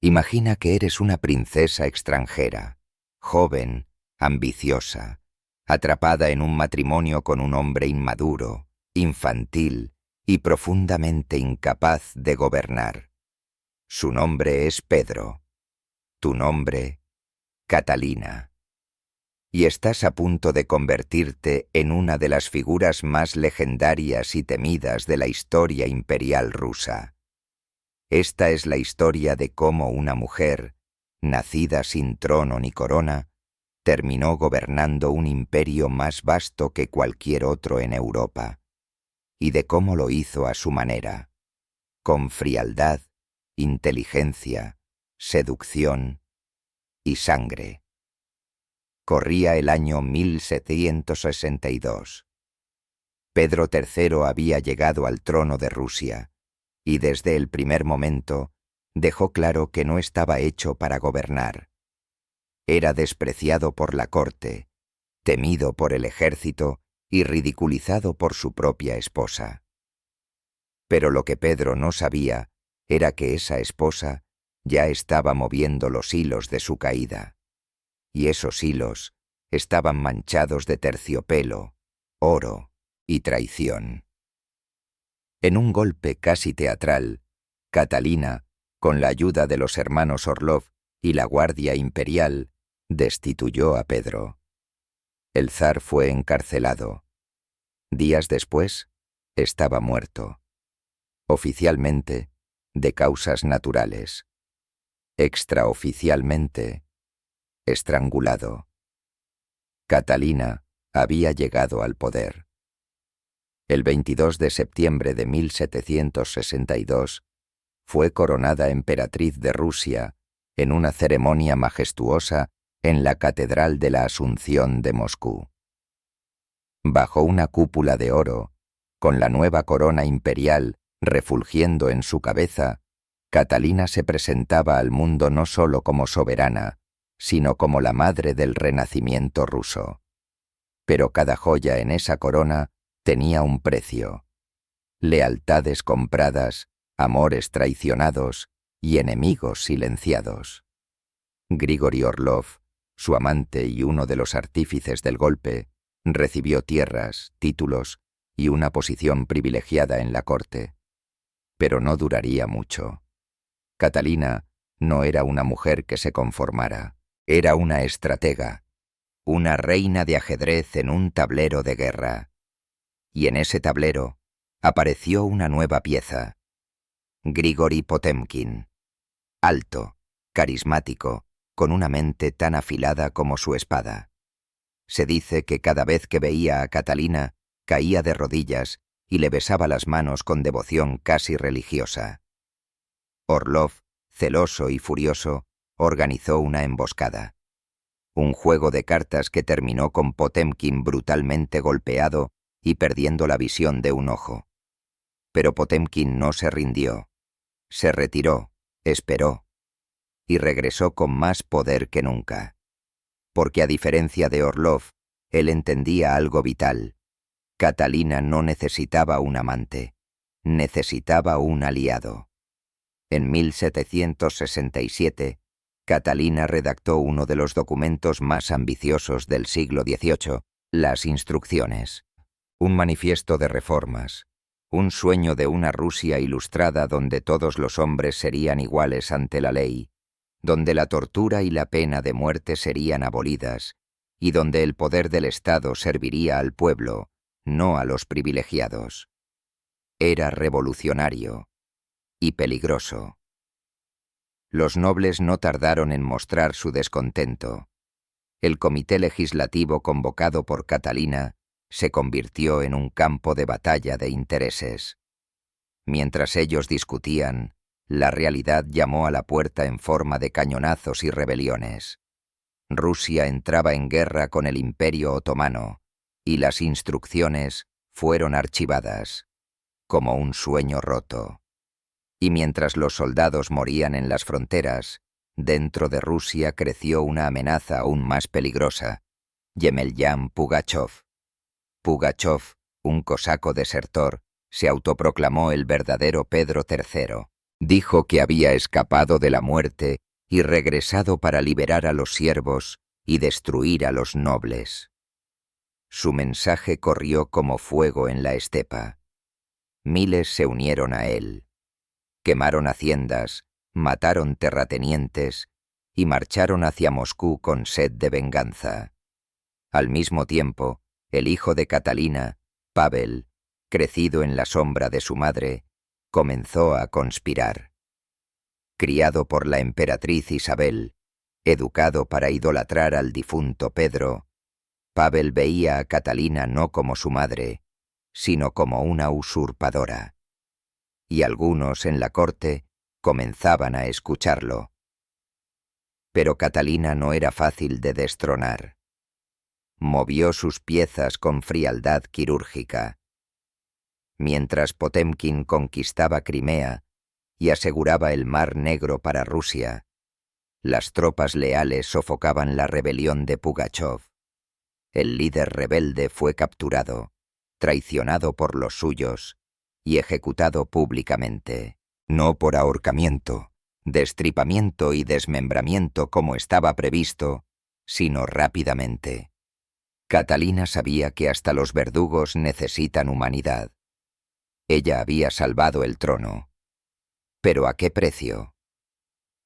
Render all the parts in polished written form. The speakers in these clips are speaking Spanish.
Imagina que eres una princesa extranjera, joven, ambiciosa, atrapada en un matrimonio con un hombre inmaduro, infantil y profundamente incapaz de gobernar. Su nombre es Pedro. Tu nombre, Catalina. Y estás a punto de convertirte en una de las figuras más legendarias y temidas de la historia imperial rusa. Esta es la historia de cómo una mujer, nacida sin trono ni corona, terminó gobernando un imperio más vasto que cualquier otro en Europa, y de cómo lo hizo a su manera, con frialdad, inteligencia, seducción y sangre. Corría el año 1762. Pedro III había llegado al trono de Rusia, y desde el primer momento dejó claro que no estaba hecho para gobernar. Era despreciado por la corte, temido por el ejército y ridiculizado por su propia esposa. Pero lo que Pedro no sabía era que esa esposa ya estaba moviendo los hilos de su caída, y esos hilos estaban manchados de terciopelo, oro y traición. En un golpe casi teatral, Catalina, con la ayuda de los hermanos Orlov y la Guardia Imperial, destituyó a Pedro. El zar fue encarcelado. Días después, estaba muerto. Oficialmente, de causas naturales. Extraoficialmente, estrangulado. Catalina había llegado al poder. El 22 de septiembre de 1762 fue coronada emperatriz de Rusia en una ceremonia majestuosa en la Catedral de la Asunción de Moscú. Bajo una cúpula de oro, con la nueva corona imperial refulgiendo en su cabeza, Catalina se presentaba al mundo no solo como soberana, sino como la madre del renacimiento ruso. Pero cada joya en esa corona tenía un precio: lealtades compradas, amores traicionados y enemigos silenciados. Grigori Orlov, su amante y uno de los artífices del golpe, recibió tierras, títulos y una posición privilegiada en la corte. Pero no duraría mucho. Catalina no era una mujer que se conformara, era una estratega, una reina de ajedrez en un tablero de guerra. Y en ese tablero apareció una nueva pieza: Grigori Potemkin, alto, carismático, con una mente tan afilada como su espada. Se dice que cada vez que veía a Catalina, caía de rodillas y le besaba las manos con devoción casi religiosa. Orlov, celoso y furioso, organizó una emboscada. Un juego de cartas que terminó con Potemkin brutalmente golpeado y perdiendo la visión de un ojo. Pero Potemkin no se rindió. Se retiró, esperó, y regresó con más poder que nunca. Porque a diferencia de Orlov, él entendía algo vital. Catalina no necesitaba un amante, necesitaba un aliado. En 1767, Catalina redactó uno de los documentos más ambiciosos del siglo XVIII, las Instrucciones. Un manifiesto de reformas, un sueño de una Rusia ilustrada donde todos los hombres serían iguales ante la ley, donde la tortura y la pena de muerte serían abolidas, y donde el poder del Estado serviría al pueblo, no a los privilegiados. Era revolucionario y peligroso. Los nobles no tardaron en mostrar su descontento. El comité legislativo convocado por Catalina se convirtió en un campo de batalla de intereses. Mientras ellos discutían, la realidad llamó a la puerta en forma de cañonazos y rebeliones. Rusia entraba en guerra con el Imperio Otomano, y las instrucciones fueron archivadas, como un sueño roto. Y mientras los soldados morían en las fronteras, dentro de Rusia creció una amenaza aún más peligrosa: Yemelyan Pugachov. Pugachov, un cosaco desertor, se autoproclamó el verdadero Pedro III. Dijo que había escapado de la muerte y regresado para liberar a los siervos y destruir a los nobles. Su mensaje corrió como fuego en la estepa. Miles se unieron a él. Quemaron haciendas, mataron terratenientes y marcharon hacia Moscú con sed de venganza. Al mismo tiempo, el hijo de Catalina, Pavel, crecido en la sombra de su madre, comenzó a conspirar. Criado por la emperatriz Isabel, educado para idolatrar al difunto Pedro, Pavel veía a Catalina no como su madre, sino como una usurpadora. Y algunos en la corte comenzaban a escucharlo. Pero Catalina no era fácil de destronar. Movió sus piezas con frialdad quirúrgica. Mientras Potemkin conquistaba Crimea y aseguraba el Mar Negro para Rusia, las tropas leales sofocaban la rebelión de Pugachov. El líder rebelde fue capturado, traicionado por los suyos y ejecutado públicamente, no por ahorcamiento, destripamiento y desmembramiento como estaba previsto, sino rápidamente. Catalina sabía que hasta los verdugos necesitan humanidad. Ella había salvado el trono. ¿Pero a qué precio?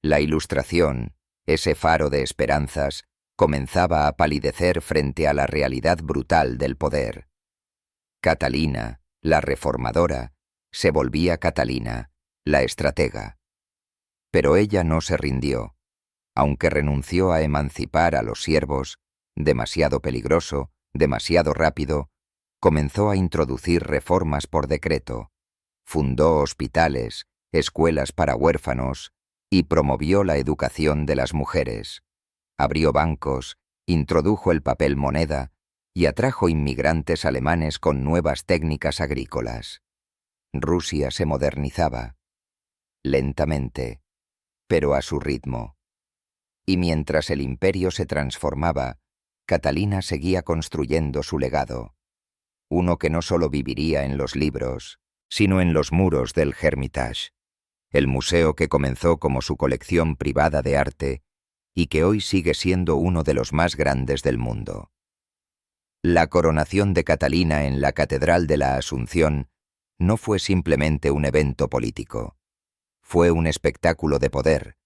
La Ilustración, ese faro de esperanzas, comenzaba a palidecer frente a la realidad brutal del poder. Catalina, la reformadora, se volvía Catalina, la estratega. Pero ella no se rindió, aunque renunció a emancipar a los siervos, demasiado peligroso, demasiado rápido, comenzó a introducir reformas por decreto, fundó hospitales, escuelas para huérfanos y promovió la educación de las mujeres. Abrió bancos, introdujo el papel moneda y atrajo inmigrantes alemanes con nuevas técnicas agrícolas. Rusia se modernizaba, lentamente, pero a su ritmo. Y mientras el imperio se transformaba, Catalina seguía construyendo su legado, uno que no solo viviría en los libros, sino en los muros del Hermitage, el museo que comenzó como su colección privada de arte y que hoy sigue siendo uno de los más grandes del mundo. La coronación de Catalina en la Catedral de la Asunción no fue simplemente un evento político. Fue un espectáculo de poder,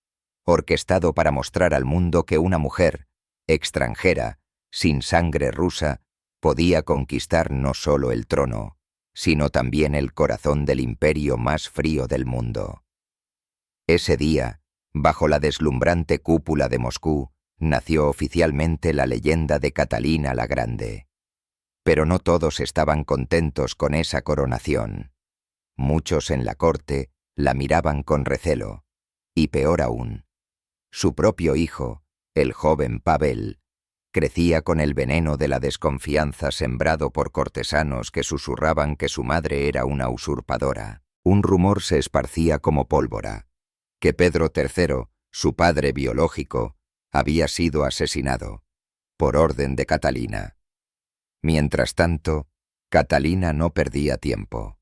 orquestado para mostrar al mundo que una mujer, extranjera, sin sangre rusa, podía conquistar no solo el trono, sino también el corazón del imperio más frío del mundo. Ese día, bajo la deslumbrante cúpula de Moscú, nació oficialmente la leyenda de Catalina la Grande. Pero no todos estaban contentos con esa coronación. Muchos en la corte la miraban con recelo, y peor aún, su propio hijo, el joven Pavel, crecía con el veneno de la desconfianza sembrado por cortesanos que susurraban que su madre era una usurpadora. Un rumor se esparcía como pólvora, que Pedro III, su padre biológico, había sido asesinado, por orden de Catalina. Mientras tanto, Catalina no perdía tiempo.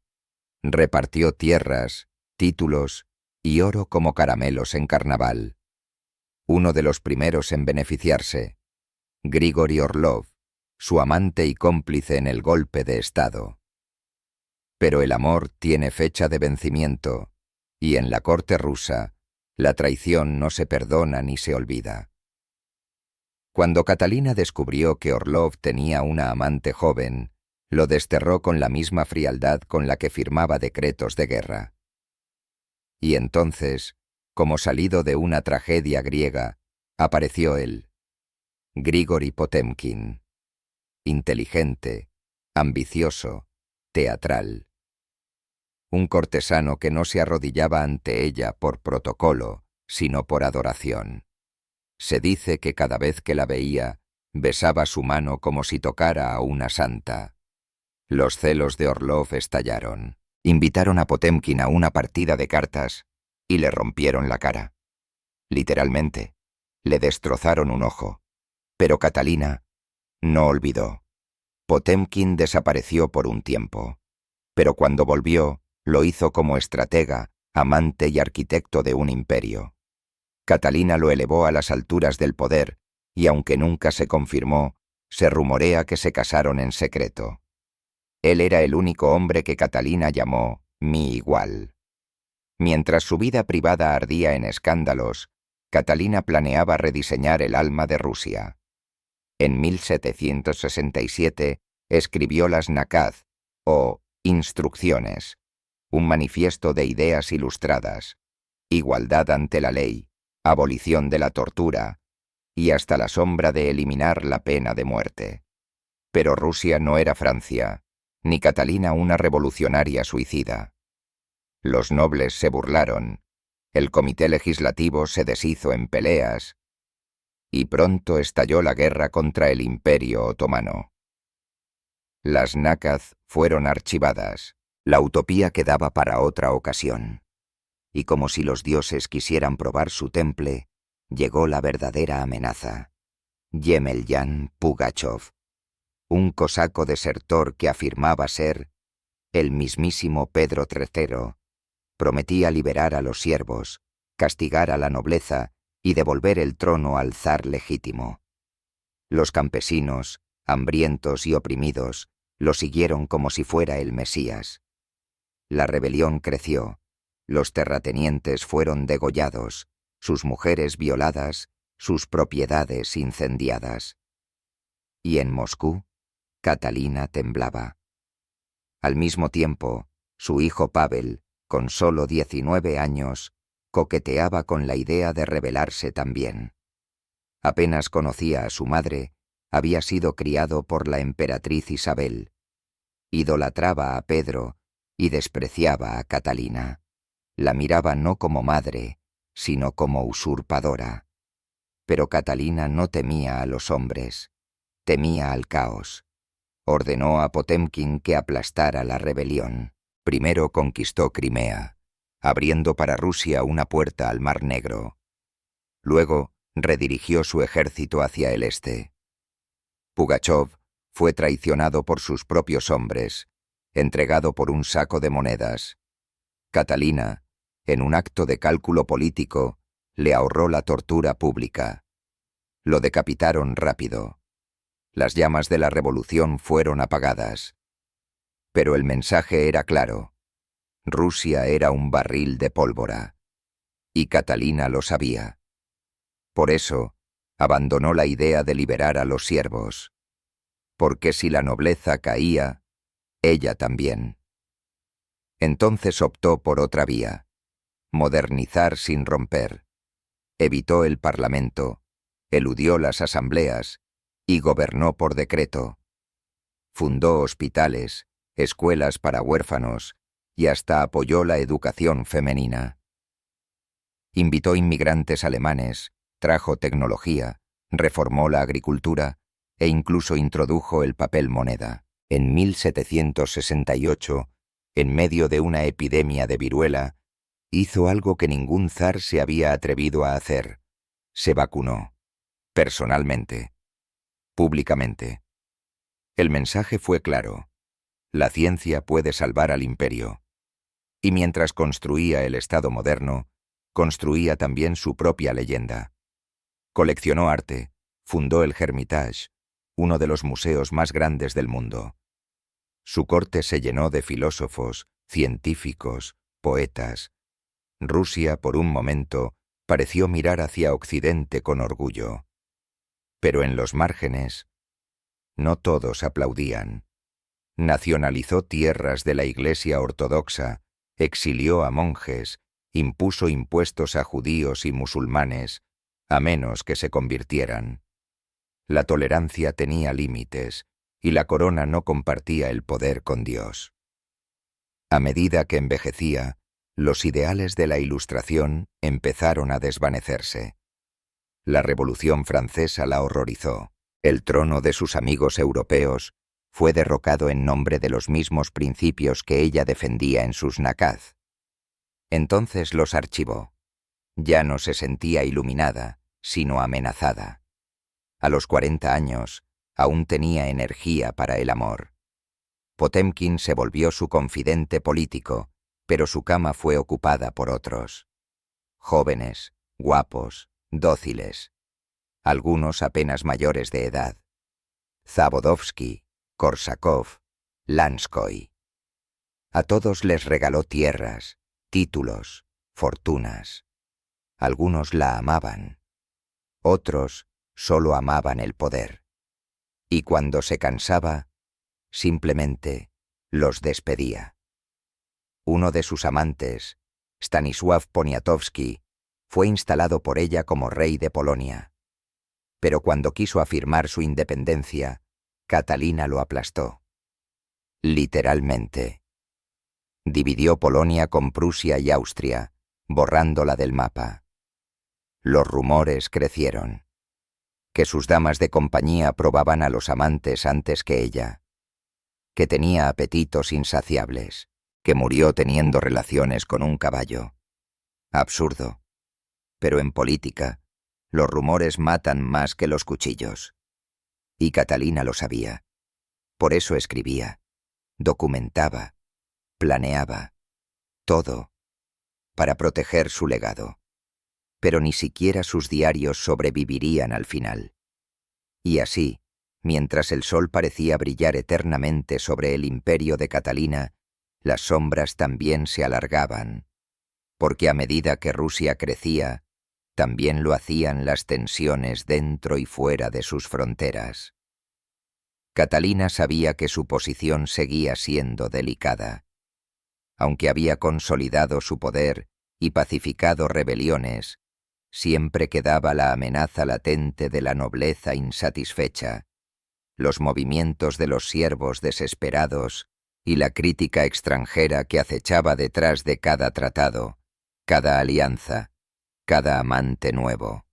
Repartió tierras, títulos y oro como caramelos en carnaval. Uno de los primeros en beneficiarse, Grigori Orlov, su amante y cómplice en el golpe de Estado. Pero el amor tiene fecha de vencimiento, y en la corte rusa, la traición no se perdona ni se olvida. Cuando Catalina descubrió que Orlov tenía una amante joven, lo desterró con la misma frialdad con la que firmaba decretos de guerra. Y entonces, como salido de una tragedia griega, apareció él, Grigori Potemkin, inteligente, ambicioso, teatral. Un cortesano que no se arrodillaba ante ella por protocolo, sino por adoración. Se dice que cada vez que la veía, besaba su mano como si tocara a una santa. Los celos de Orlov estallaron. Invitaron a Potemkin a una partida de cartas y le rompieron la cara. Literalmente, le destrozaron un ojo. Pero Catalina no olvidó. Potemkin desapareció por un tiempo, pero cuando volvió, lo hizo como estratega, amante y arquitecto de un imperio. Catalina lo elevó a las alturas del poder y aunque nunca se confirmó, se rumorea que se casaron en secreto. Él era el único hombre que Catalina llamó mi igual. Mientras su vida privada ardía en escándalos, Catalina planeaba rediseñar el alma de Rusia. En 1767 escribió las Nakaz, o Instrucciones, un manifiesto de ideas ilustradas, igualdad ante la ley, abolición de la tortura y hasta la sombra de eliminar la pena de muerte. Pero Rusia no era Francia, ni Catalina una revolucionaria suicida. Los nobles se burlaron, el comité legislativo se deshizo en peleas, y pronto estalló la guerra contra el Imperio Otomano. Las Nakaz fueron archivadas, la utopía quedaba para otra ocasión. Y como si los dioses quisieran probar su temple, llegó la verdadera amenaza. Yemelyan Pugachov, un cosaco desertor que afirmaba ser el mismísimo Pedro III, prometía liberar a los siervos, castigar a la nobleza y devolver el trono al zar legítimo. Los campesinos, hambrientos y oprimidos, lo siguieron como si fuera el Mesías. La rebelión creció, los terratenientes fueron degollados, sus mujeres violadas, sus propiedades incendiadas. Y en Moscú, Catalina temblaba. Al mismo tiempo, su hijo Pavel, con solo 19 años, coqueteaba con la idea de rebelarse también. Apenas conocía a su madre, había sido criado por la emperatriz Isabel. Idolatraba a Pedro y despreciaba a Catalina. La miraba no como madre, sino como usurpadora. Pero Catalina no temía a los hombres, temía al caos. Ordenó a Potemkin que aplastara la rebelión. Primero conquistó Crimea, abriendo para Rusia una puerta al Mar Negro. Luego redirigió su ejército hacia el este. Pugachov fue traicionado por sus propios hombres, entregado por un saco de monedas. Catalina, en un acto de cálculo político, le ahorró la tortura pública. Lo decapitaron rápido. Las llamas de la revolución fueron apagadas. Pero el mensaje era claro. Rusia era un barril de pólvora. Y Catalina lo sabía. Por eso, abandonó la idea de liberar a los siervos. Porque si la nobleza caía, ella también. Entonces optó por otra vía. Modernizar sin romper. Evitó el parlamento, eludió las asambleas y gobernó por decreto. Fundó hospitales, escuelas para huérfanos y hasta apoyó la educación femenina. Invitó inmigrantes alemanes, trajo tecnología, reformó la agricultura e incluso introdujo el papel moneda. En 1768, en medio de una epidemia de viruela, hizo algo que ningún zar se había atrevido a hacer. Se vacunó. Personalmente. Públicamente. El mensaje fue claro. La ciencia puede salvar al imperio. Y mientras construía el Estado moderno, construía también su propia leyenda. Coleccionó arte, fundó el Hermitage, uno de los museos más grandes del mundo. Su corte se llenó de filósofos, científicos, poetas. Rusia, por un momento, pareció mirar hacia Occidente con orgullo. Pero en los márgenes, no todos aplaudían. Nacionalizó tierras de la Iglesia ortodoxa, exilió a monjes, impuso impuestos a judíos y musulmanes, a menos que se convirtieran. La tolerancia tenía límites, y la corona no compartía el poder con Dios. A medida que envejecía, los ideales de la Ilustración empezaron a desvanecerse. La Revolución Francesa la horrorizó. El trono de sus amigos europeos fue derrocado en nombre de los mismos principios que ella defendía en sus Nakaz. Entonces los archivó. Ya no se sentía iluminada, sino amenazada. A los 40 años, aún tenía energía para el amor. Potemkin se volvió su confidente político, pero su cama fue ocupada por otros. Jóvenes, guapos, dóciles. Algunos apenas mayores de edad. Zabodovsky, Korsakov, Lanskoy. A todos les regaló tierras, títulos, fortunas. Algunos la amaban. Otros solo amaban el poder. Y cuando se cansaba, simplemente los despedía. Uno de sus amantes, Stanisław Poniatowski, fue instalado por ella como rey de Polonia. Pero cuando quiso afirmar su independencia, Catalina lo aplastó. Literalmente. Dividió Polonia con Prusia y Austria, borrándola del mapa. Los rumores crecieron. Que sus damas de compañía probaban a los amantes antes que ella. Que tenía apetitos insaciables. Que murió teniendo relaciones con un caballo. Absurdo. Pero en política, los rumores matan más que los cuchillos. Y Catalina lo sabía. Por eso escribía, documentaba, planeaba, todo, para proteger su legado. Pero ni siquiera sus diarios sobrevivirían al final. Y así, mientras el sol parecía brillar eternamente sobre el imperio de Catalina, las sombras también se alargaban, porque a medida que Rusia crecía, también lo hacían las tensiones dentro y fuera de sus fronteras. Catalina sabía que su posición seguía siendo delicada. Aunque había consolidado su poder y pacificado rebeliones, siempre quedaba la amenaza latente de la nobleza insatisfecha, los movimientos de los siervos desesperados y la crítica extranjera que acechaba detrás de cada tratado, cada alianza, cada amante nuevo.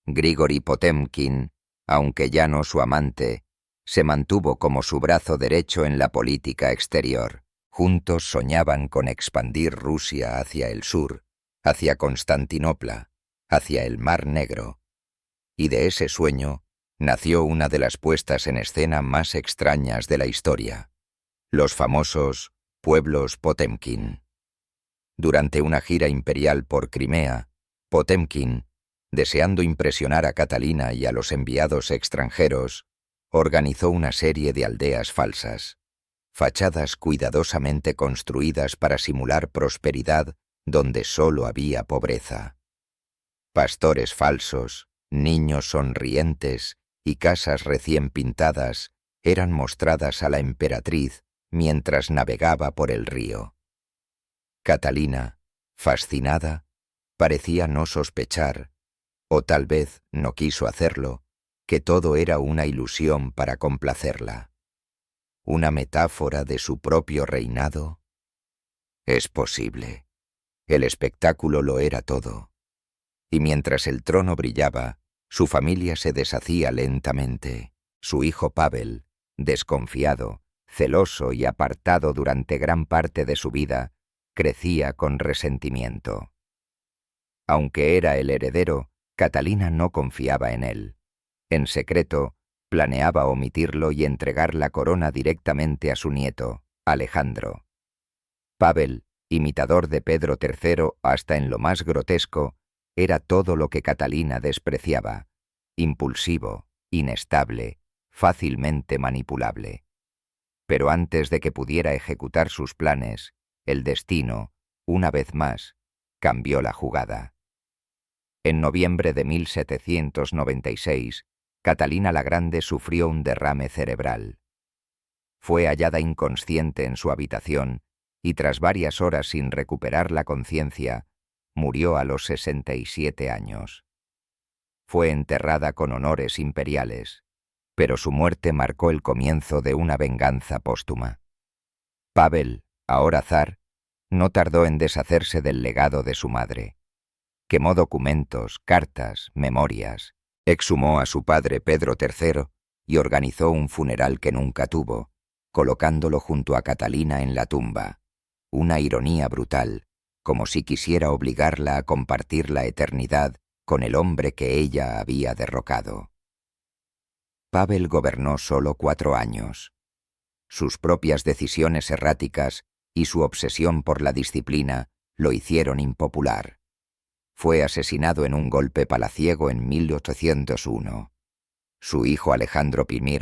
Grigori Potemkin, aunque ya no su amante, se mantuvo como su brazo derecho en la política exterior. Juntos soñaban con expandir Rusia hacia el sur, hacia Constantinopla, hacia el Mar Negro. Y de ese sueño nació una de las puestas en escena más extrañas de la historia, los famosos pueblos Potemkin. Durante una gira imperial por Crimea, Potemkin, deseando impresionar a Catalina y a los enviados extranjeros, organizó una serie de aldeas falsas, fachadas cuidadosamente construidas para simular prosperidad donde solo había pobreza. Pastores falsos, niños sonrientes y casas recién pintadas eran mostradas a la emperatriz mientras navegaba por el río. Catalina, fascinada, parecía no sospechar, o tal vez no quiso hacerlo, que todo era una ilusión para complacerla. ¿Una metáfora de su propio reinado? Es posible. El espectáculo lo era todo. Y mientras el trono brillaba, su familia se deshacía lentamente. Su hijo Pavel, desconfiado, celoso y apartado durante gran parte de su vida, crecía con resentimiento. Aunque era el heredero, Catalina no confiaba en él. En secreto, planeaba omitirlo y entregar la corona directamente a su nieto, Alejandro. Pavel, imitador de Pedro III hasta en lo más grotesco, era todo lo que Catalina despreciaba: impulsivo, inestable, fácilmente manipulable. Pero antes de que pudiera ejecutar sus planes, el destino, una vez más, cambió la jugada. En noviembre de 1796, Catalina la Grande sufrió un derrame cerebral. Fue hallada inconsciente en su habitación y tras varias horas sin recuperar la conciencia, murió a los 67 años. Fue enterrada con honores imperiales, pero su muerte marcó el comienzo de una venganza póstuma. Pavel, ahora zar, no tardó en deshacerse del legado de su madre. Quemó documentos, cartas, memorias, exhumó a su padre Pedro III y organizó un funeral que nunca tuvo, colocándolo junto a Catalina en la tumba. Una ironía brutal, como si quisiera obligarla a compartir la eternidad con el hombre que ella había derrocado. Pavel gobernó solo 4 años. Sus propias decisiones erráticas y su obsesión por la disciplina lo hicieron impopular. Fue asesinado en un golpe palaciego en 1801. Su hijo Alejandro I,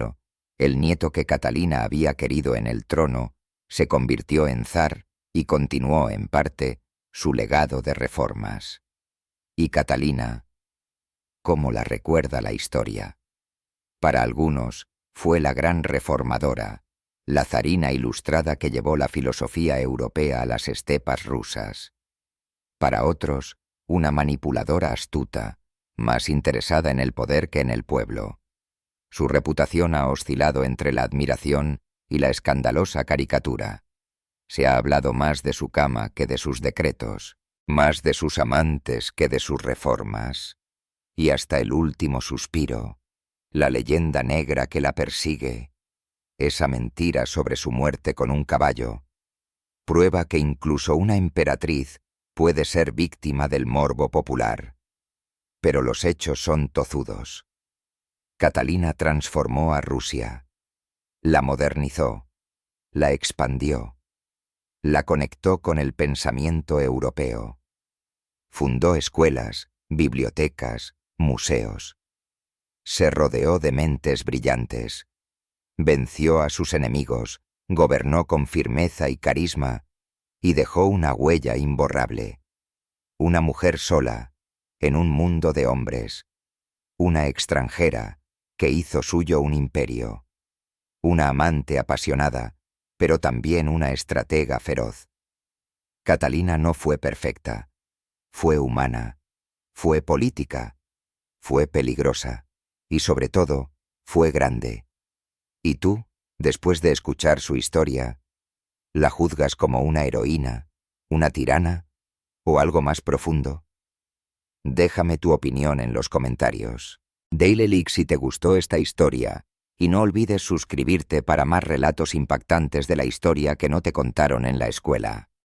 el nieto que Catalina había querido en el trono, se convirtió en zar y continuó, en parte, su legado de reformas. Y Catalina, ¿cómo la recuerda la historia? Para algunos, fue la gran reformadora, la zarina ilustrada que llevó la filosofía europea a las estepas rusas. Para otros, una manipuladora astuta, más interesada en el poder que en el pueblo. Su reputación ha oscilado entre la admiración y la escandalosa caricatura. Se ha hablado más de su cama que de sus decretos, más de sus amantes que de sus reformas. Y hasta el último suspiro, la leyenda negra que la persigue, esa mentira sobre su muerte con un caballo, prueba que incluso una emperatriz puede ser víctima del morbo popular. Pero los hechos son tozudos. Catalina transformó a Rusia, la modernizó, la expandió, la conectó con el pensamiento europeo. Fundó escuelas, bibliotecas, museos. Se rodeó de mentes brillantes. Venció a sus enemigos, gobernó con firmeza y carisma, y dejó una huella imborrable. Una mujer sola, en un mundo de hombres. Una extranjera, que hizo suyo un imperio. Una amante apasionada, pero también una estratega feroz. Catalina no fue perfecta. Fue humana. Fue política. Fue peligrosa. Y sobre todo, fue grande. ¿Y tú, después de escuchar su historia, la juzgas como una heroína, una tirana o algo más profundo? Déjame tu opinión en los comentarios. Dale like si te gustó esta historia y no olvides suscribirte para más relatos impactantes de la historia que no te contaron en la escuela.